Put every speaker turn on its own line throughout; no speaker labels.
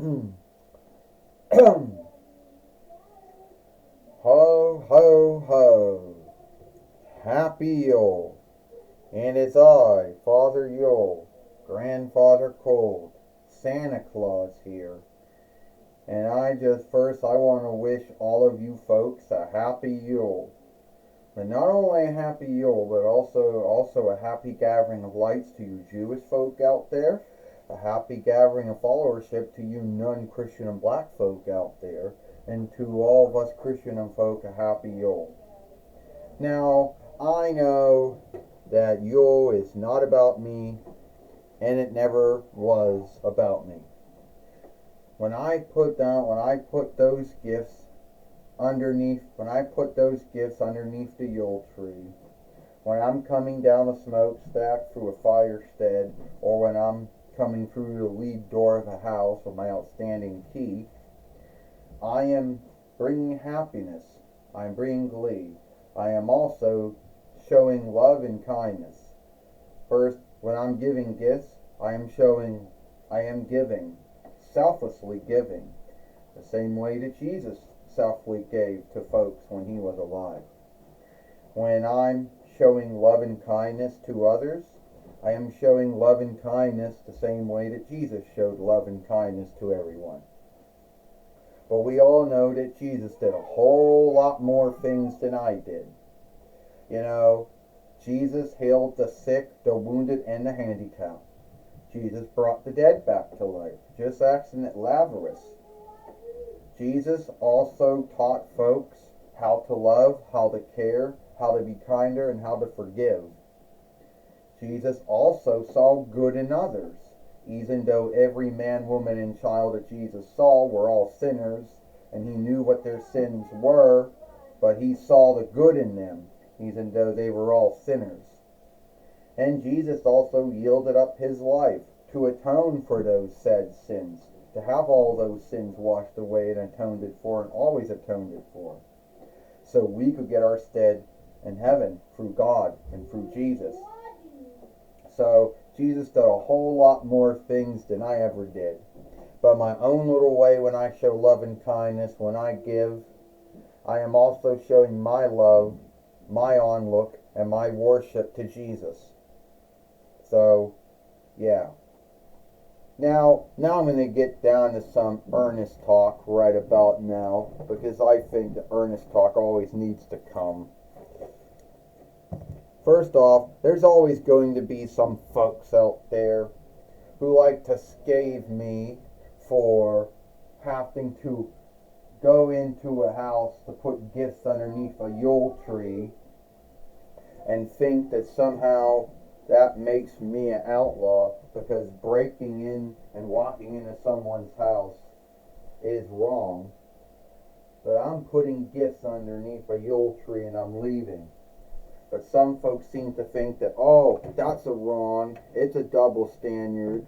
Ho, ho, ho. Happy Yule. And it's I, Father Yule, Grandfather Cold, Santa Claus here. And I want to wish all of you folks a happy Yule. But not only a happy Yule, but also a happy gathering of lights to you Jewish folk out there, a happy gathering of followership to you non-Christian and black folk out there, and to all of us Christian and folk a happy Yule. Now, I know that Yule is not about me, and it never was about me. When I put those gifts underneath the Yule tree, when I'm coming down a smokestack through a firestead, or when I'm coming through the lead door of a house with my outstanding key, I am bringing happiness. I am bringing glee. I am also showing love and kindness. First, when I'm giving gifts, I am giving, selflessly giving, the same way that Jesus selflessly gave to folks when he was alive. When I'm showing love and kindness to others, I am showing love and kindness the same way that Jesus showed love and kindness to everyone. But we all know that Jesus did a whole lot more things than I did. You know, Jesus healed the sick, the wounded, and the handicapped. Jesus brought the dead back to life. Just asking Lazarus. Jesus also taught folks how to love, how to care, how to be kinder, and how to forgive. Jesus also saw good in others. Even though every man, woman, and child that Jesus saw were all sinners, and he knew what their sins were, but he saw the good in them, even though they were all sinners. And Jesus also yielded up his life to atone for those said sins, to have all those sins washed away and atoned for, and always atoned for, so we could get our stead in heaven through God and through Jesus. So Jesus did a whole lot more things than I ever did. But my own little way, when I show love and kindness, when I give, I am also showing my love, my onlook, and my worship to Jesus. So, yeah. Now I'm going to get down to some earnest talk right about now, because I think the earnest talk always needs to come. First off, there's always going to be some folks out there who like to scathe me for having to go into a house to put gifts underneath a Yule tree and think that somehow that makes me an outlaw because breaking in and walking into someone's house is wrong. But I'm putting gifts underneath a Yule tree and I'm leaving. But some folks seem to think that, oh, that's a wrong, it's a double standard.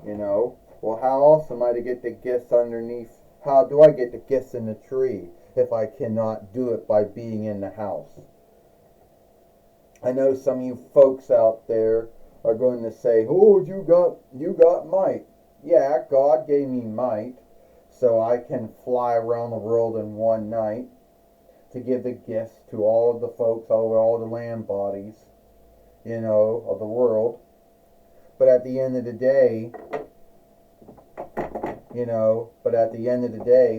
You know, well, how else am I to get the gifts underneath? How do I get the gifts in the tree if I cannot do it by being in the house? I know some of you folks out there are going to say, oh, you got might. Yeah, God gave me might so I can fly around the world in one night to give the gifts to all of the folks, all the land bodies, you know, of the world. But at the end of the day,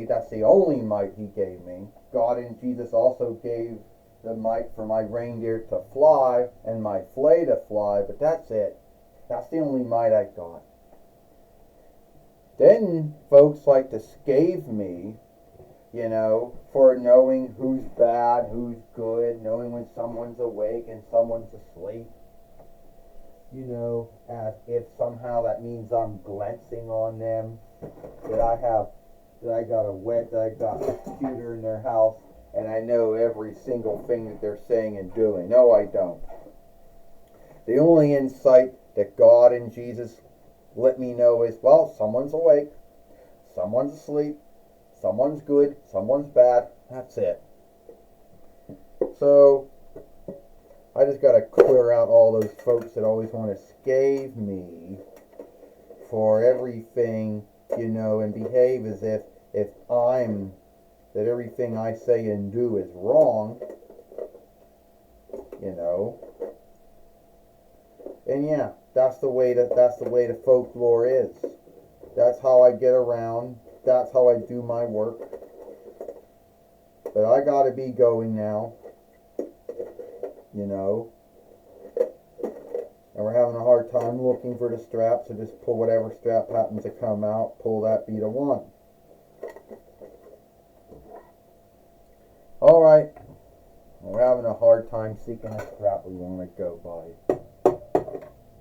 that's the only might he gave me. God and Jesus also gave the might for my reindeer to fly and my sleigh to fly, but that's it. That's the only might I got. Then folks like to scathe me, you know, for knowing who's bad, who's good, knowing when someone's awake and someone's asleep. You know, as if somehow that means I'm glancing on them, that I got a computer in their house and I know every single thing that they're saying and doing. No, I don't. The only insight that God and Jesus let me know is, well, someone's awake, someone's asleep, someone's good, someone's bad. That's it. So I just got to clear out all those folks that always want to scathe me for everything and behave as if that everything I say and do is wrong, And yeah, that's the way the folklore is. That's how I get around. That's how I do my work. But I gotta be going now. And we're having a hard time looking for the strap, so just pull whatever strap happens to come out, pull that be the one. Alright. We're having a hard time seeking a strap we want to go by.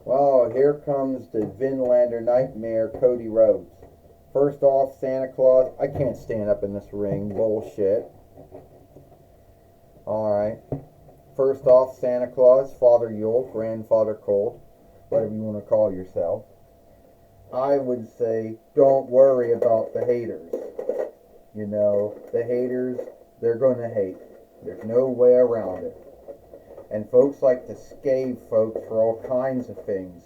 Well, here comes the Vinlander Nightmare, Cody Rhodes. First off, Santa Claus. I can't stand up in this ring. Bullshit. Alright. First off, Santa Claus, Father Yule, Grandfather Cold, whatever you want to call yourself. I would say, don't worry about the haters. The haters, they're going to hate. There's no way around it. And folks like to scave folks for all kinds of things.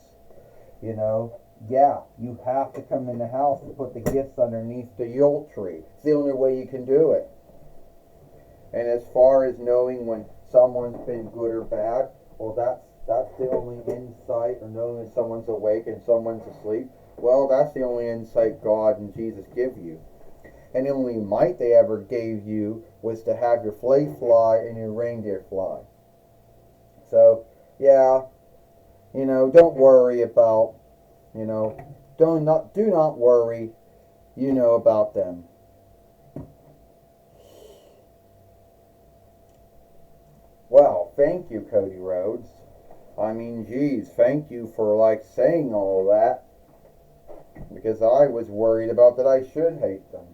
Yeah, you have to come in the house and put the gifts underneath the Yule tree. It's the only way you can do it. And as far as knowing when someone's been good or bad, well, that's the only insight, or knowing when someone's awake and someone's asleep. Well, that's the only insight God and Jesus give you. And the only might they ever gave you was to have your flay fly and your reindeer fly. So, yeah, don't worry about, do not worry, about them. Well, thank you, Cody Rhodes. I mean, geez, thank you for, saying all that. Because I was worried about that I should hate them.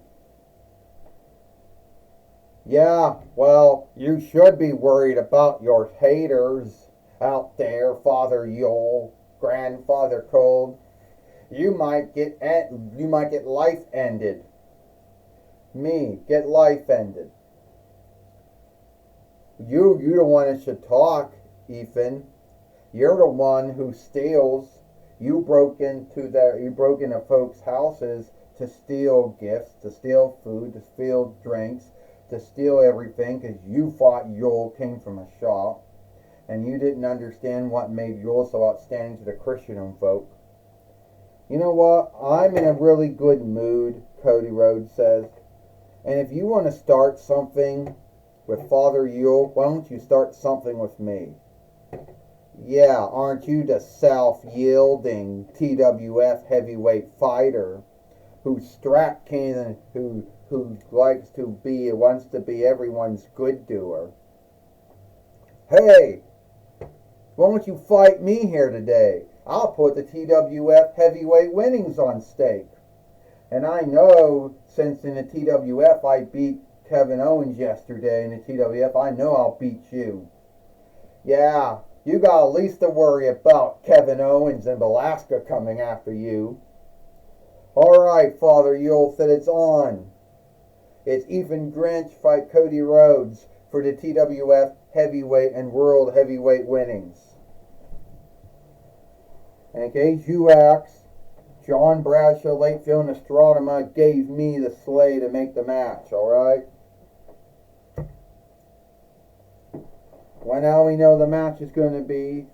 Yeah, well, you should be worried about your haters out there, Father Yule, Grandfather Cold. You might get life ended. Me, get life ended. You the one that should talk, Ethan. You're the one who steals. You broke into folks' houses to steal gifts, to steal food, to steal drinks, to steal everything because you thought Yule came from a shop, and you didn't understand what made Yule so outstanding to the Christian folk. You know what? I'm in a really good mood, Cody Rhodes says. And if you want to start something with Father Yule, why don't you start something with me? Yeah, aren't you the self-yielding TWF heavyweight fighter who's strap cannon, who wants to be everyone's good doer? Hey, why don't you fight me here today? I'll put the TWF heavyweight winnings on stake. And I know, since in the TWF I beat Kevin Owens yesterday in the TWF, I know I'll beat you. Yeah, you got at least to worry about Kevin Owens and Velasquez coming after you. Alright, Father Yule said it's on. It's Ethan Grinch fight Cody Rhodes for the TWF heavyweight and world heavyweight winnings. And in case you ask, John Bradshaw, Lakefield, and Astrodema gave me the sleigh to make the match, alright? Well, now we know the match is going to be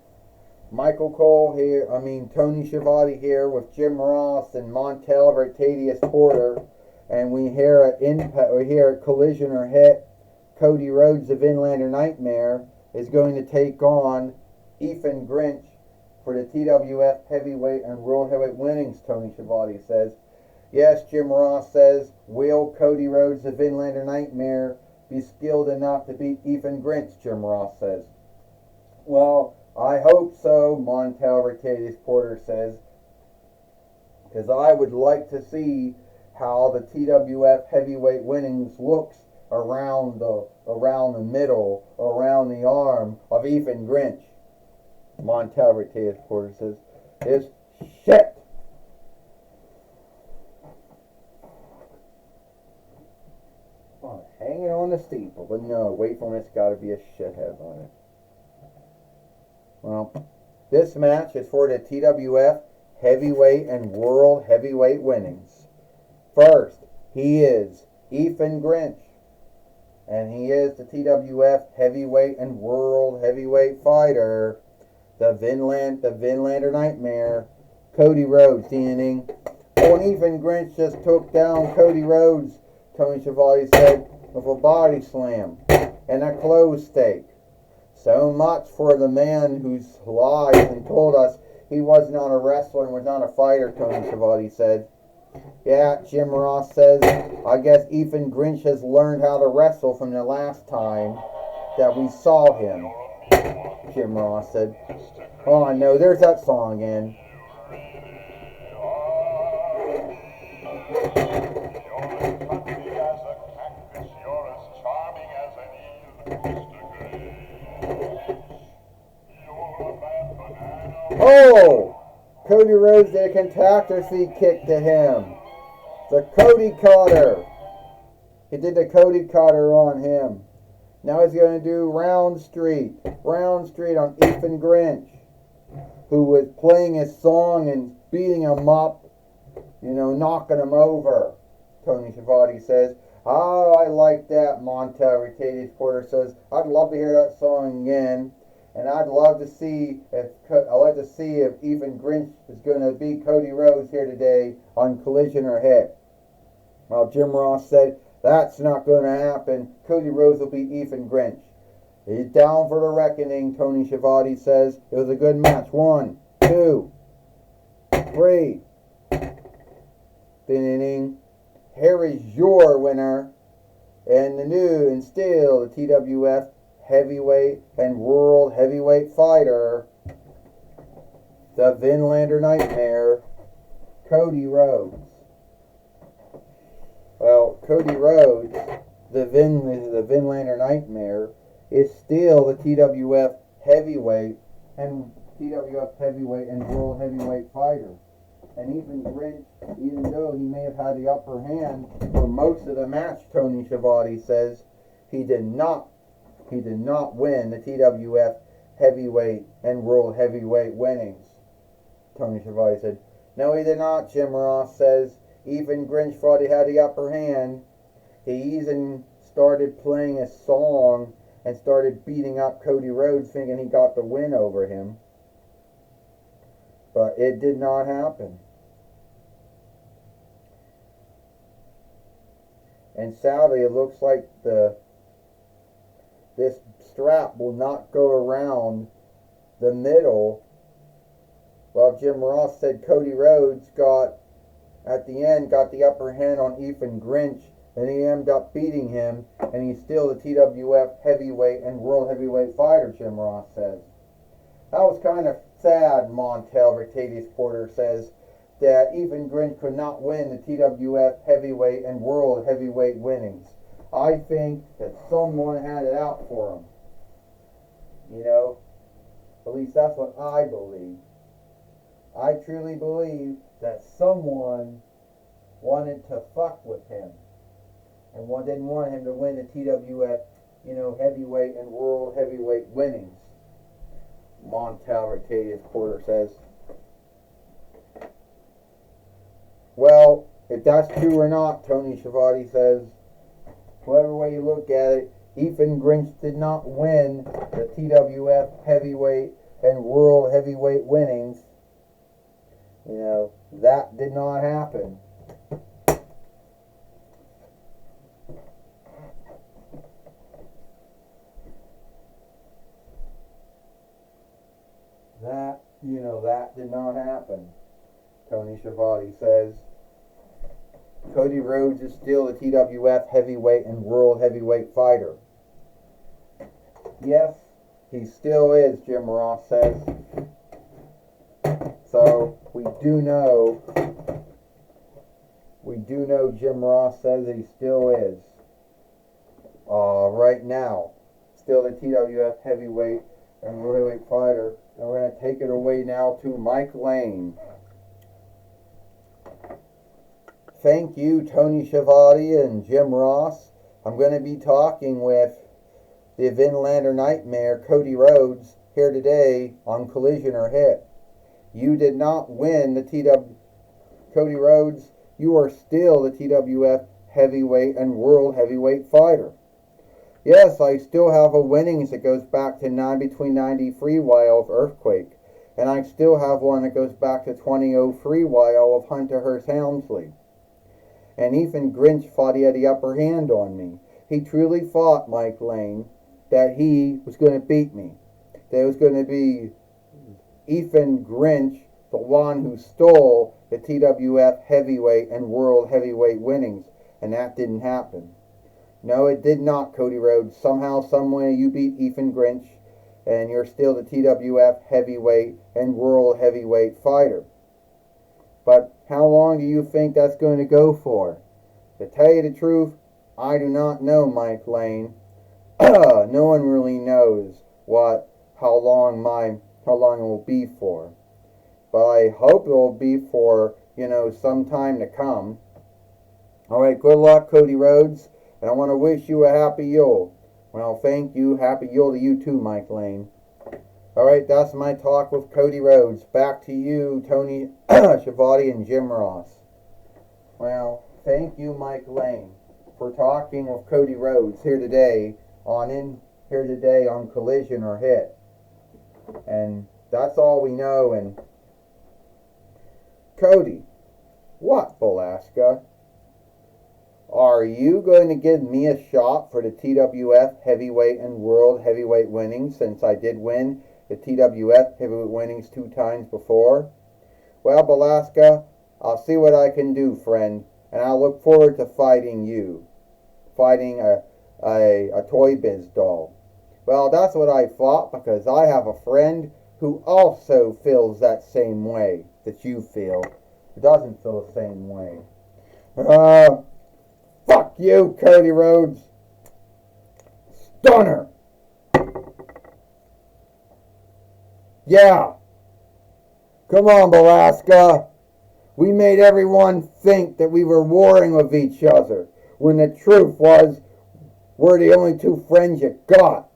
Tony Schiavone here with Jim Ross and Montel Vertadius Porter. And we hear at Collision or Hit, Cody Rhodes, the Vinlander Nightmare, is going to take on Ethan Grinch for the TWF heavyweight and world heavyweight winnings, Tony Schiavone says. Yes, Jim Ross says, will Cody Rhodes, the Vinlander Nightmare, be skilled enough to beat Ethan Grinch, Jim Ross says. Well, I hope so, Montel Vertadius Porter says, because I would like to see how the TWF heavyweight winnings looks around the middle, around the arm of Ethan Grinch. Montel Vertadius Porter says, is shit. Oh, hanging on the steeple, but no, Wakefulness got to be a shithead on it. Well, this match is for the TWF heavyweight and world heavyweight winnings. First, he is Ethan Grinch, and he is the TWF heavyweight and world heavyweight fighter, the Vinlander Nightmare, Cody Rhodes, DNing. Oh, and Ethan Grinch just took down Cody Rhodes, Tony Schiavone said, with a body slam and a clothes stake. So much for the man who's lied and told us he was not a wrestler and was not a fighter, Tony Schiavone said. Yeah, Jim Ross says, I guess Ethan Grinch has learned how to wrestle from the last time that we saw him, Jim Ross said. Oh, I know, there's that song again. Oh! Cody Rhodes did a catastrophe kick to him. The Cody Cutter. He did the Cody Cutter on him. Now he's going to do Round Street. Round Street on Ethan Grinch, who was playing his song and beating him up, knocking him over. Tony Schiavone says, oh, I like that, Montel. Mercedes Porter says, I'd love to hear that song again. And I'd like to see if Ethan Grinch is going to beat Cody Rhodes here today on Collision or Hit. Well, Jim Ross said that's not going to happen. Cody Rhodes will beat Ethan Grinch. He's down for the reckoning. Tony Schiavone says it was a good match. 1, 2, 3. Ding. Here is your winner, and still the TWF heavyweight and world heavyweight fighter, the Vinlander Nightmare, Cody Rhodes. Well, Cody Rhodes, the Vinlander Nightmare, is still the TWF heavyweight and world heavyweight fighter. And Ethan Grinch, even though he may have had the upper hand for most of the match, Tony Schiavone says, he did not win the TWF heavyweight and world heavyweight winnings. Tony Schiavone said, no, he did not, Jim Ross says. Ethan Grinch thought he had the upper hand. He even started playing a song and started beating up Cody Rhodes thinking he got the win over him. But it did not happen. And sadly, it looks like this strap will not go around the middle. Well, Jim Ross said Cody Rhodes at the end got the upper hand on Ethan Grinch, and he ended up beating him, and he's still the TWF heavyweight and world heavyweight fighter, Jim Ross says. That was kind of sad, Montel. Mercedes Porter says that Ethan Grinch could not win the TWF heavyweight and world heavyweight winnings. I think that someone had it out for him. At least that's what I believe. I truly believe that someone wanted to fuck with him and didn't want him to win the TWF, heavyweight and world heavyweight winnings. Montel Mercedes Porter says. Well, if that's true or not, Tony Schiavone says, whatever way you look at it, Ethan Grinch did not win the TWF heavyweight and world heavyweight winnings. That did not happen. That did not happen. Tony Schiavone says Cody Rhodes is still the TWF heavyweight and world heavyweight fighter. Yes, he still is, Jim Ross says. So we do know Jim Ross says that he still is. Right now, still the TWF heavyweight and world heavyweight fighter. And we're going to take it away now to Mike Lane. Thank you, Tony Schiavone and Jim Ross. I'm going to be talking with the Vinlander Nightmare, Cody Rhodes, here today on Collision or Hit. You did not win the Cody Rhodes, you are still the TWF heavyweight and world heavyweight fighter. Yes, I still have a winnings that goes back to between 93 while of Earthquake. And I still have one that goes back to 2003 while of Hunter Hearst Helmsley. And Ethan Grinch thought he had the upper hand on me. He truly thought, Mike Lane, that he was going to beat me. That it was going to be Ethan Grinch, the one who stole the TWF heavyweight and world heavyweight winnings. And that didn't happen. No, it did not, Cody Rhodes. Somehow, someway, you beat Ethan Grinch, and you're still the TWF heavyweight and world heavyweight fighter. But how long do you think that's going to go for? To tell you the truth, I do not know, Mike Lane. No one really knows how long it will be for. But I hope it will be for, some time to come. Alright, good luck, Cody Rhodes. And I want to wish you a happy Yule. Well, thank you. Happy Yule to you too, Mike Lane. Alright, that's my talk with Cody Rhodes. Back to you, Tony Schiavone and Jim Ross. Well, thank you, Mike Lane, for talking with Cody Rhodes here today on Collision or Hit. And that's all we know. And Cody, what, Belasca? Are you going to give me a shot for the TWF heavyweight and world heavyweight winnings, since I did win the TWF heavyweight winnings 2 times before? Well, Belasca, I'll see what I can do, friend, and I look forward to fighting you. Fighting a Toy Biz doll. Well, that's what I thought, because I have a friend who also feels that same way that you feel. Who doesn't feel the same way. Fuck you, Cody Rhodes. Stunner. Yeah. Come on, Belasca. We made everyone think that we were warring with each other, when the truth was, we're the only 2 friends you got.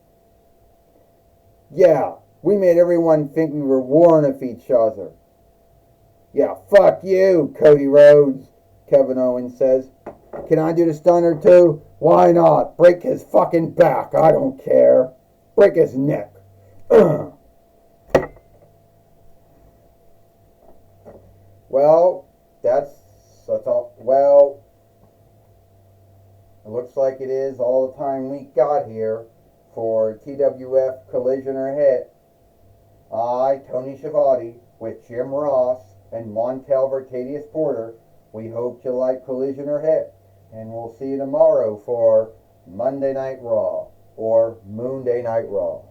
Yeah, we made everyone think we were warring with each other. Yeah, fuck you, Cody Rhodes, Kevin Owens says. Can I do the stunner too? Why not? Break his fucking back. I don't care. Break his neck. Well, that's all. Well, it looks like it is all the time we got here for TWF Collision or Hit. I, Tony Schiavone, with Jim Ross and Montel Vertadius Porter, we hope you like Collision or Hit. And we'll see you tomorrow for Monday Night Raw or Moonday Night Raw.